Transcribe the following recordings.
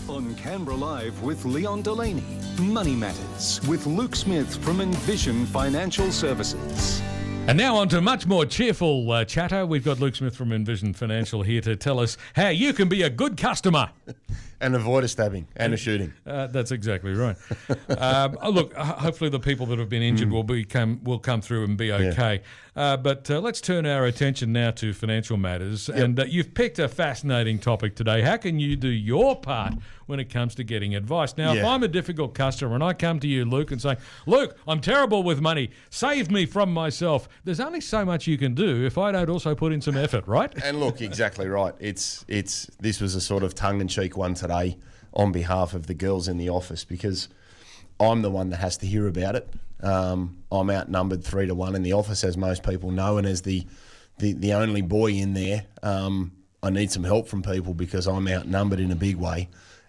On Canberra Live with Leon Delaney. Money Matters with Luke Smith from Envision Financial Services. And now on to much more cheerful chatter. We've got Luke Smith from Envision Financial here to tell us how you can be a good customer. And avoid a stabbing and a shooting. That's exactly right. Look, hopefully the people that have been injured will come through and be okay. But let's turn our attention now to financial matters. Yep. And you've picked a fascinating topic today. How can you do your part when it comes to getting advice? Now, if I'm a difficult customer and I come to you, Luke, and say, Luke, I'm terrible with money. Save me from myself. There's only so much you can do if I don't also put in some effort, right? And look, exactly right. This was a sort of tongue-in-cheek one today on behalf of the girls in the office because I'm the one that has to hear about it. I'm outnumbered 3-1 in the office, as most people know, and as the only boy in there, I need some help from people because I'm outnumbered in a big way.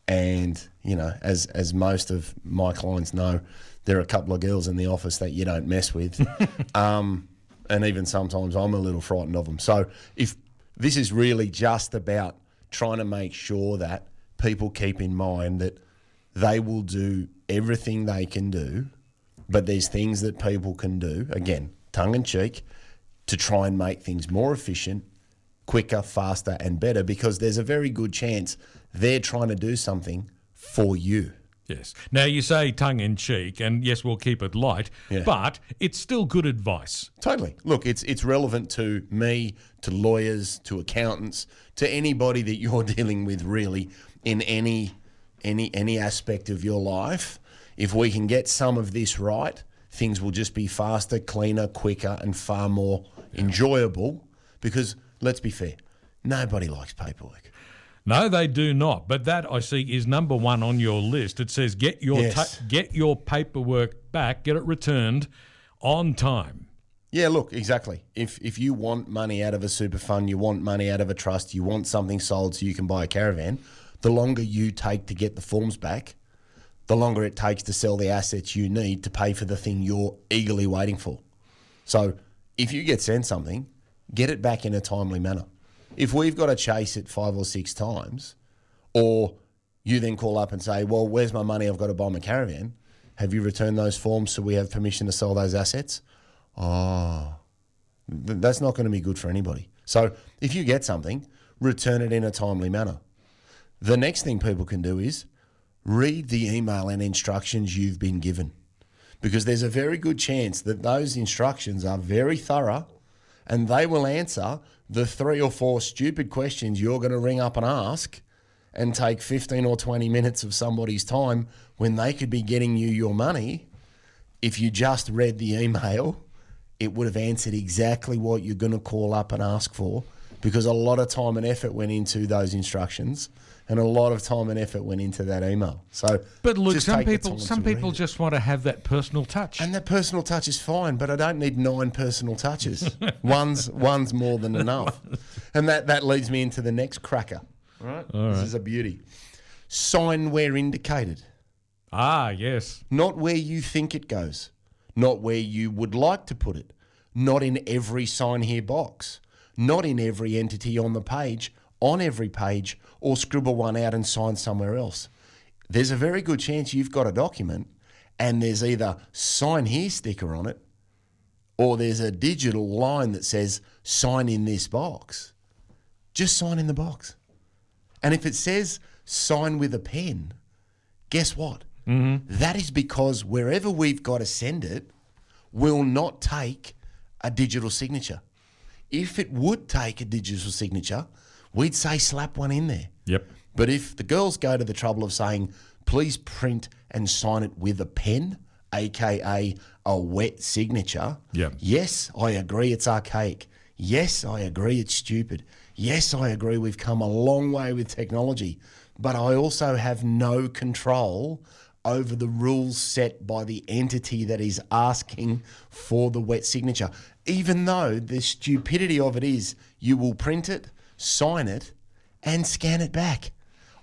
And, you know, as most of my clients know, there are a couple of girls in the office that you don't mess with. And even sometimes I'm a little frightened of them. So if this is really just about trying to make sure that people keep in mind that they will do everything they can do, but there's things that people can do, again, tongue-in-cheek, to try and make things more efficient, quicker, faster and better, because there's a very good chance they're trying to do something for you. Yes. Now, you say tongue-in-cheek, and yes, we'll keep it light, but it's still good advice. Totally. Look, it's relevant to me, to lawyers, to accountants, to anybody that you're dealing with really in any aspect of your life. If we can get some of this right, things will just be faster, cleaner, quicker, and far more enjoyable because, let's be fair, nobody likes paperwork. No, they do not. But that, I see, is number one on your list. It says get your paperwork back, get it returned on time. Yeah, look, exactly. If you want money out of a super fund, you want money out of a trust, you want something sold so you can buy a caravan, the longer you take to get the forms back, the longer it takes to sell the assets you need to pay for the thing you're eagerly waiting for. So if you get sent something, get it back in a timely manner. If we've got to chase it 5 or 6 times, or you then call up and say, well, where's my money? I've got to buy my caravan. Have you returned those forms so we have permission to sell those assets? Oh, that's not going to be good for anybody. So if you get something, return it in a timely manner. The next thing people can do is read the email and instructions you've been given, because there's a very good chance that those instructions are very thorough and they will answer the 3 or 4 stupid questions you're going to ring up and ask and take 15 or 20 minutes of somebody's time when they could be getting you your money. If you just read the email, it would have answered exactly what you're going to call up and ask for, because a lot of time and effort went into those instructions and a lot of time and effort went into that email. So, but look, some people just want to have that personal touch. And that personal touch is fine, but I don't need 9 personal touches. one's more than enough. And that leads me into the next cracker. All right? This is a beauty. Sign where indicated. Ah, yes. Not where you think it goes. Not where you would like to put it. Not in every sign here box. Not in every entity on the page, on every page, or scribble one out and sign somewhere else. There's a very good chance you've got a document and there's either sign here sticker on it, or there's a digital line that says sign in this box. Just sign in the box. And if it says sign with a pen, guess what? That is because wherever we've got to send it will not take a digital signature. If it would take a digital signature, we'd say slap one in there. Yep. But if the girls go to the trouble of saying, please print and sign it with a pen, aka a wet signature, yes, I agree it's archaic. Yes, I agree it's stupid. Yes, I agree we've come a long way with technology. But I also have no control over the rules set by the entity that is asking for the wet signature. Even though the stupidity of it is you will print it, sign it, and scan it back.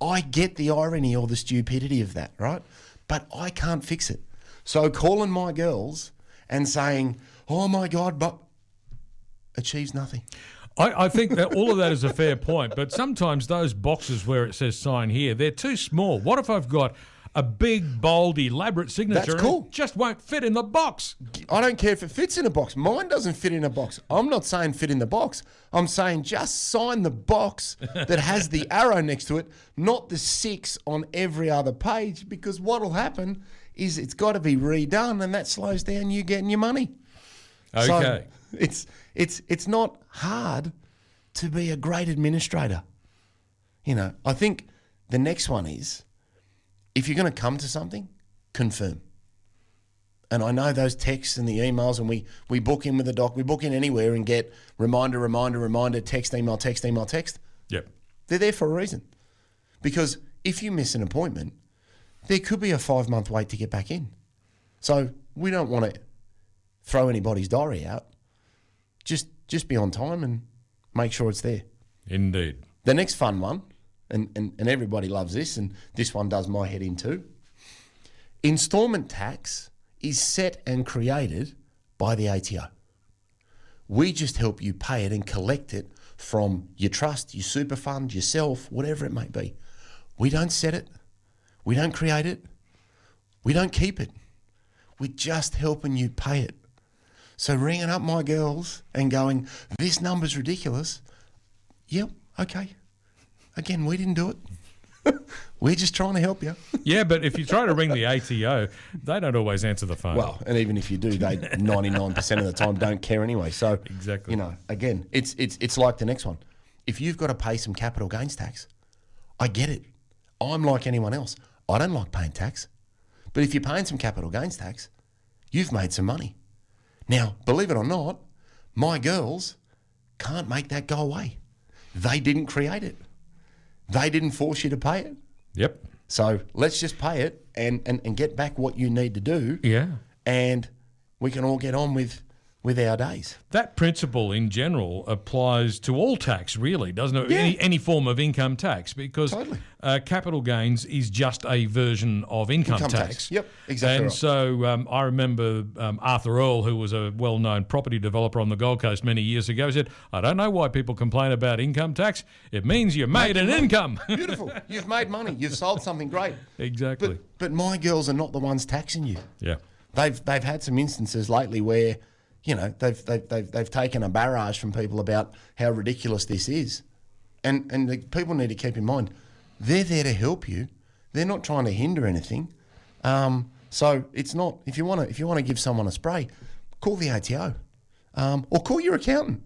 I get the irony or the stupidity of that, right? But I can't fix it. So calling my girls and saying, oh my God, but achieves nothing. I think that all of that is a fair point, but sometimes those boxes where it says sign here, they're too small. What if I've got a big, bold, elaborate signature That's cool. and it just won't fit in the box? I don't care if it fits in a box. Mine doesn't fit in a box. I'm not saying fit in the box. I'm saying just sign the box that has the arrow next to it, not the 6 on every other page, because what will happen is it's got to be redone, and that slows down you getting your money. Okay. So it's not hard to be a great administrator. You know, I think the next one is, if you're going to come to something, confirm. And I know those texts and the emails, and we book in with the doc, we book in anywhere and get reminder, text, email, text. Yep. They're there for a reason. Because if you miss an appointment, there could be a 5-month wait to get back in. So we don't want to throw anybody's diary out. Just be on time and make sure it's there. Indeed. The next fun one, and everybody loves this, and this one does my head in too. Instalment tax is set and created by the ATO. We just help you pay it and collect it from your trust, your super fund, yourself, whatever it may be. We don't set it. We don't create it. We don't keep it. We're just helping you pay it. So ringing up my girls and going, this number's ridiculous. Yep, okay. Again, we didn't do it. We're just trying to help you. Yeah, but if you try to ring the ATO, they don't always answer the phone. Well, and even if you do, they 99% of the time don't care anyway. So, Exactly. you know, again, it's like the next one. If you've got to pay some capital gains tax, I get it. I'm like anyone else. I don't like paying tax. But if you're paying some capital gains tax, you've made some money. Now, believe it or not, my girls can't make that go away. They didn't create it. They didn't force you to pay it. Yep. So let's just pay it and get back what you need to do. Yeah. And we can all get on with our days. That principle in general applies to all tax, really, doesn't it? Yeah. Any form of income tax, because Totally. Capital gains is just a version of income tax. Yep, exactly And right. so I remember Arthur Earle, who was a well-known property developer on the Gold Coast many years ago, said, I don't know why people complain about income tax. It means you made an income. Beautiful. You've made money. You've sold something great. Exactly. But my girls are not the ones taxing you. Yeah. They've had some instances lately where, you know, they've taken a barrage from people about how ridiculous this is, and the people need to keep in mind they're there to help you. They're not trying to hinder anything. So it's not, if you want to give someone a spray, call the ATO, or call your accountant.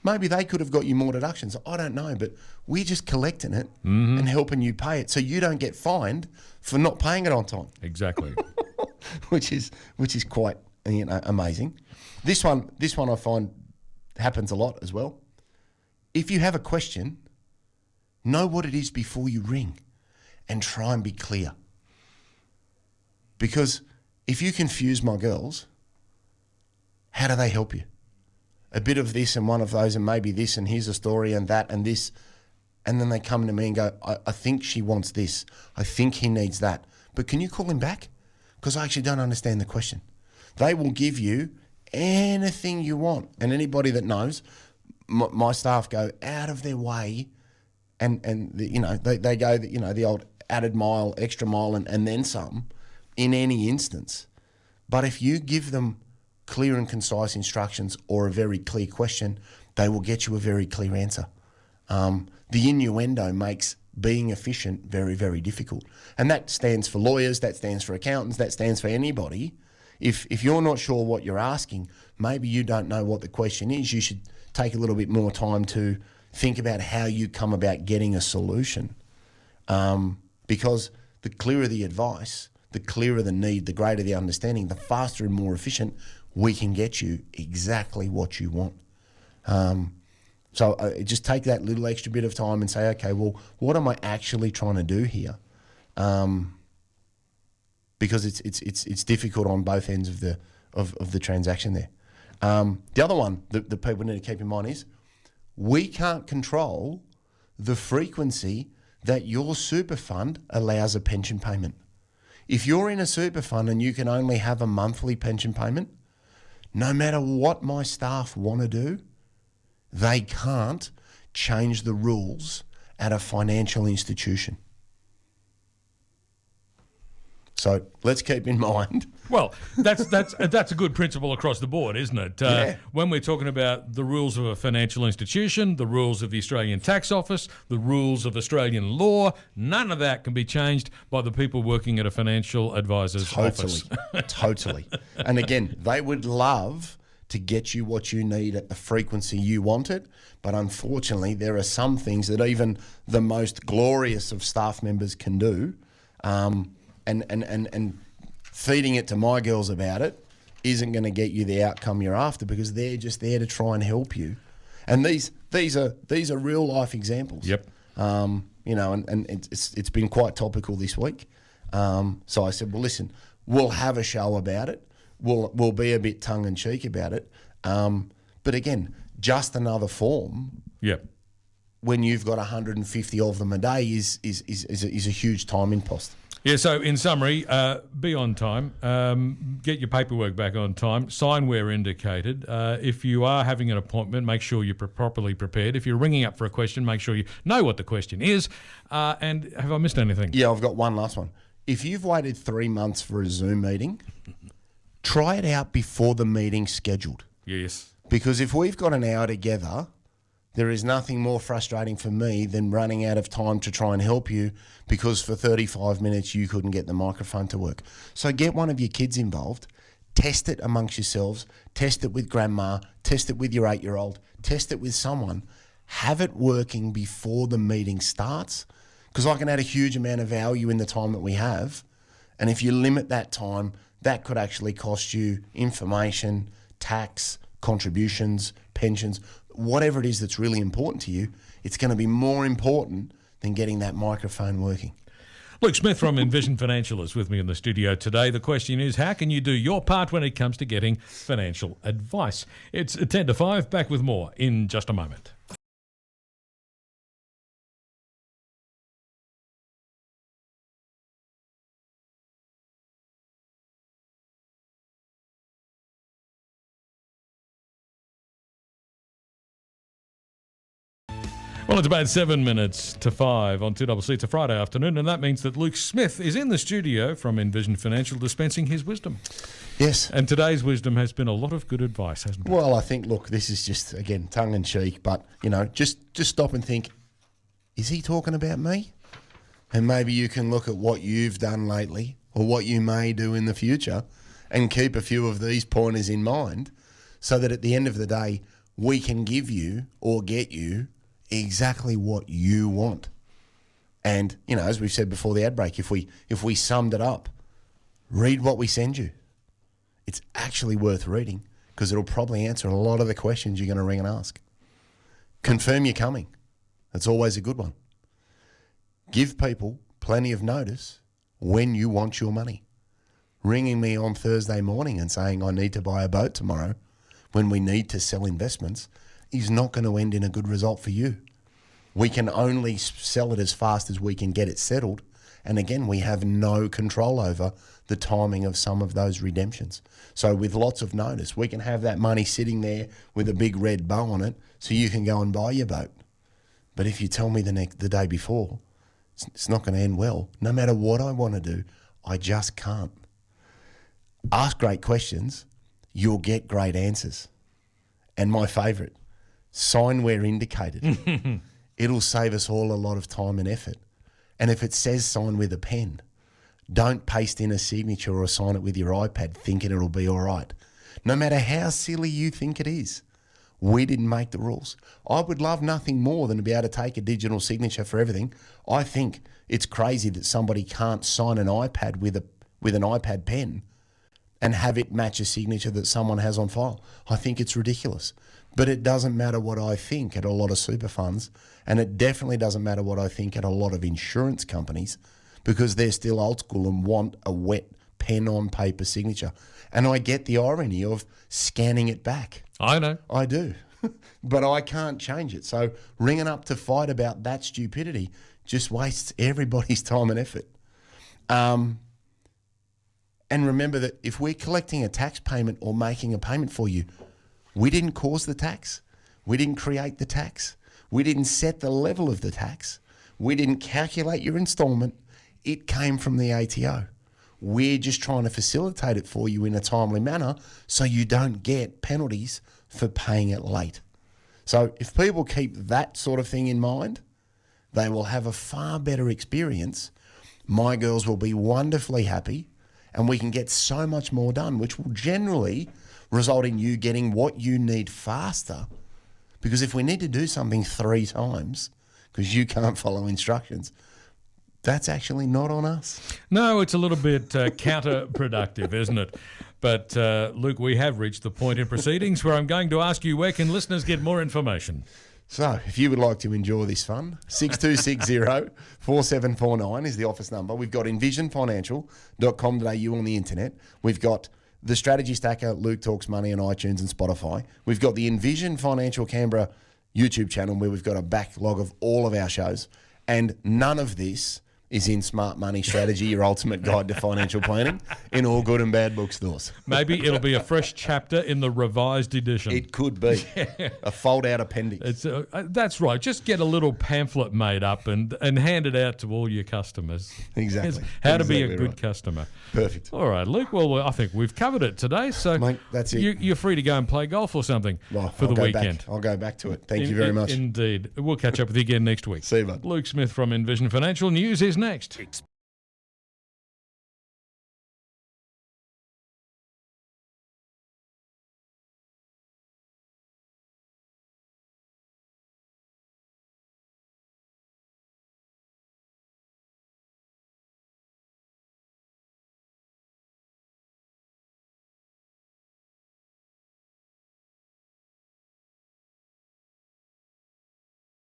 Maybe they could have got you more deductions. I don't know, but we're just collecting it and helping you pay it, so you don't get fined for not paying it on time. Exactly. which is quite, you know, amazing. This one I find happens a lot as well. If you have a question, know what it is before you ring and try and be clear. Because if you confuse my girls, how do they help you? A bit of this and one of those and maybe this and here's a story and that and this, and then they come to me and go, I think she wants this. I think he needs that. But can you call him back? Because I actually don't understand the question. They will give you anything you want. And anybody that knows, my staff go out of their way and you know, they go, you know, the old added mile, extra mile and then some in any instance. But if you give them clear and concise instructions or a very clear question, they will get you a very clear answer. The innuendo makes being efficient very, very difficult. And that stands for lawyers, that stands for accountants, that stands for anybody. If you're not sure what you're asking, maybe you don't know what the question is, you should take a little bit more time to think about how you come about getting a solution. Because the clearer the advice, the clearer the need, the greater the understanding, the faster and more efficient we can get you exactly what you want. So just take that little extra bit of time and say, okay, well, what am I actually trying to do here? Because it's difficult on both ends of the transaction there. The other one that people need to keep in mind is we can't control the frequency that your super fund allows a pension payment. If you're in a super fund and you can only have a monthly pension payment, no matter what my staff want to do, They can't change the rules at a financial institution. So let's keep in mind. Well, that's a good principle across the board, isn't it? Yeah. When we're talking about the rules of a financial institution, the rules of the Australian Tax Office, the rules of Australian law, none of that can be changed by the people working at a financial advisor's office. Totally. And again, they would love to get you what you need at the frequency you want it, but unfortunately, there are some things that even the most glorious of staff members can do. And feeding it to my girls about it isn't going to get you the outcome you're after, because they're just there to try and help you. And these are real life examples. Yep. And it's been quite topical this week. So I said, well, listen, we'll have a show about it. We'll be a bit tongue in cheek about it. But again, just another form. Yep. When you've got 150 of them a day is a huge time impost. Yeah, so in summary, be on time, get your paperwork back on time, sign where indicated. If you are having an appointment, make sure you're properly prepared. If you're ringing up for a question, make sure you know what the question is. And have I missed anything? Yeah, I've got one last one. If you've waited 3 months for a Zoom meeting, try it out before the meeting's scheduled. Yes. Because if we've got an hour together, there is nothing more frustrating for me than running out of time to try and help you because for 35 minutes you couldn't get the microphone to work. So get one of your kids involved, test it amongst yourselves, test it with grandma, test it with your 8-year-old, test it with someone. Have it working before the meeting starts, because I can add a huge amount of value in the time that we have. And if you limit that time, that could actually cost you information, tax, contributions, pensions, whatever it is that's really important to you. It's going to be more important than getting that microphone working. Luke Smith from Envision Financial is with me in the studio today. The question is, how can you do your part when it comes to getting financial advice? It's 10 to 5. Back with more in just a moment. Well, it's about 7 minutes to 5 on 2CC. It's a Friday afternoon, and that means that Luke Smith is in the studio from Envision Financial dispensing his wisdom. Yes. And today's wisdom has been a lot of good advice, hasn't it? Well, I think, look, this is just, again, tongue-in-cheek, but, just stop and think, is he talking about me? And maybe you can look at what you've done lately or what you may do in the future and keep a few of these pointers in mind so that at the end of the day, we can give you or get you exactly what you want. And, as we've said before the ad break, if we summed it up, read what we send you. It's actually worth reading because it'll probably answer a lot of the questions you're going to ring and ask. Confirm you're coming. That's always a good one. Give people plenty of notice when you want your money. Ringing me on Thursday morning and saying I need to buy a boat tomorrow when we need to sell investments is not going to end in a good result for you. We can only sell it as fast as we can get it settled. And again, we have no control over the timing of some of those redemptions. So with lots of notice, we can have that money sitting there with a big red bow on it so you can go and buy your boat. But if you tell me the day before, it's not going to end well. No matter what I want to do, I just can't. Ask great questions, you'll get great answers. And my favourite, sign where indicated. It'll save us all a lot of time and effort. And if it says sign with a pen, don't paste in a signature or sign it with your iPad thinking it'll be all right. No matter how silly you think it is, we didn't make the rules. I would love nothing more than to be able to take a digital signature for everything. I think it's crazy that somebody can't sign an iPad with an iPad pen and have it match a signature that someone has on file. I think it's ridiculous. But it doesn't matter what I think at a lot of super funds, and it definitely doesn't matter what I think at a lot of insurance companies, because they're still old school and want a wet pen on paper signature. And I get the irony of scanning it back. I know. I do. But I can't change it. So ringing up to fight about that stupidity just wastes everybody's time and effort. And remember that if we're collecting a tax payment or making a payment for you, we didn't cause the tax. We didn't create the tax. We didn't set the level of the tax. We didn't calculate your instalment. It came from the ATO. We're just trying to facilitate it for you in a timely manner so you don't get penalties for paying it late. So if people keep that sort of thing in mind, they will have a far better experience. My girls will be wonderfully happy, and we can get so much more done, which will generally result in you getting what you need faster. Because if we need to do something 3 times because you can't follow instructions, that's actually not on us. No, it's a little bit counterproductive, isn't it? But, Luke, we have reached the point in proceedings where I'm going to ask you, where can listeners get more information? So, if you would like to enjoy this fun, 6260-4749 is the office number. We've got envisionfinancial.com.au on the internet. We've got the Strategy Stacker, Luke Talks Money on iTunes and Spotify. We've got the Envision Financial Canberra YouTube channel where we've got a backlog of all of our shows. And none of this is in Smart Money Strategy, your ultimate guide to financial planning, in all good and bad bookstores. Maybe it'll be a fresh chapter in the revised edition. It could be. A fold-out appendix. It's that's right. Just get a little pamphlet made up and hand it out to all your customers. Exactly. How to be a good customer. Perfect. All right, Luke. Well, I think we've covered it today. So, mate, that's it. You're free to go and play golf or something for the weekend. I'll go back to it. Thank you very much. Indeed. We'll catch up with you again next week. See you, bud. Luke Smith from Envision Financial. News is next.